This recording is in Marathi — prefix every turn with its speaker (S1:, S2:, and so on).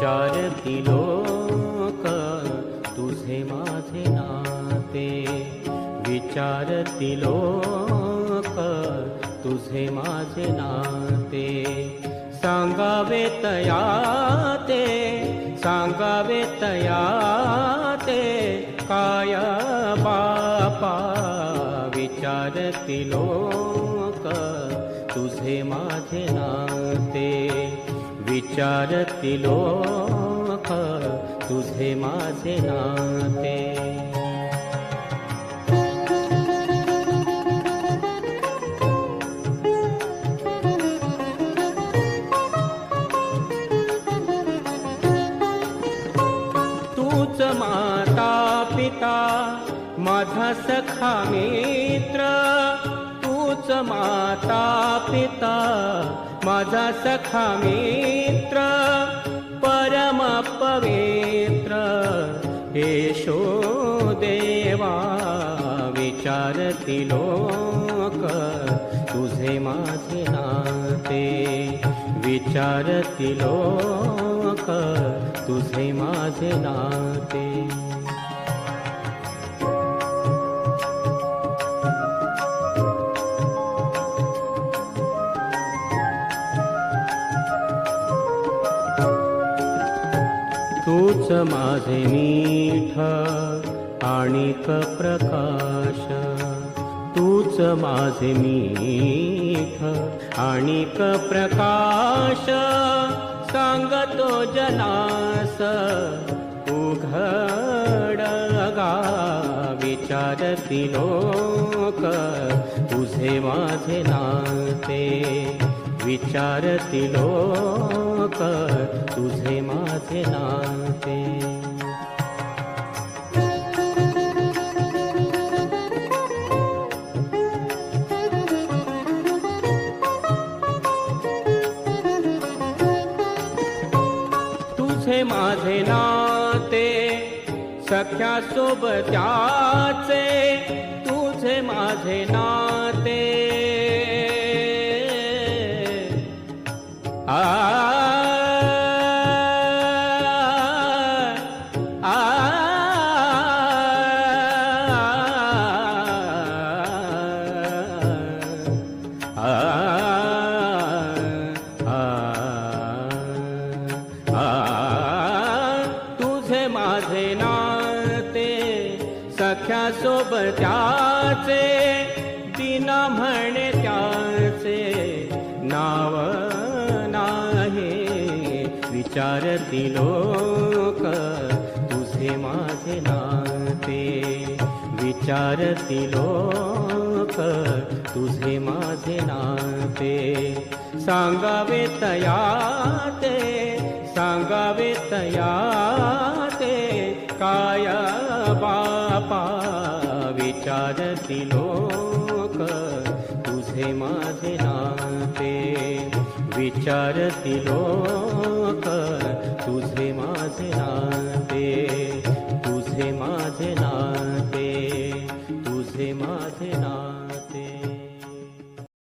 S1: विचारती लोक तुझे माझे नाते, विचारती लोक तुझे माझे नाते. सांगावे तया ते, सांगावे तया ते, काय बापा विचारती लोक तुझे माझे नाते, विचारती लोक तुझे माझे नाते. तूच माता पिता माझा सखा मित्र, तूच माता पिता माझा सखा मित्र, परम पवित्र येशो देवा. विचारती लोक तुझे माझे नाते, विचारती लोक तुझे माझे नाते. तूच माझे मीठ आणिक प्रकाश, तूच माझे मीठ आणिक प्रकाश. सांगतो जनास उघडगा, विचारती लोक तुझे माझे नाते, विचारती लोक तुझे माझे नाते. तुझे माझे नाते सख्या सोबत्याचे, तुझे माझे नाते. आ आ तुझे माझे नाते सख्या सोबत्याचे, बिना म्हणे त्याचे नाव नाही. विचारती लोक तुझे माझे नाते, विचारती लोक तुझे माझे नाते. सांगावे तया ते, सांगावे तया ते, काय बापा विचारती लोक तुझे माझे नाते, विचारती लोक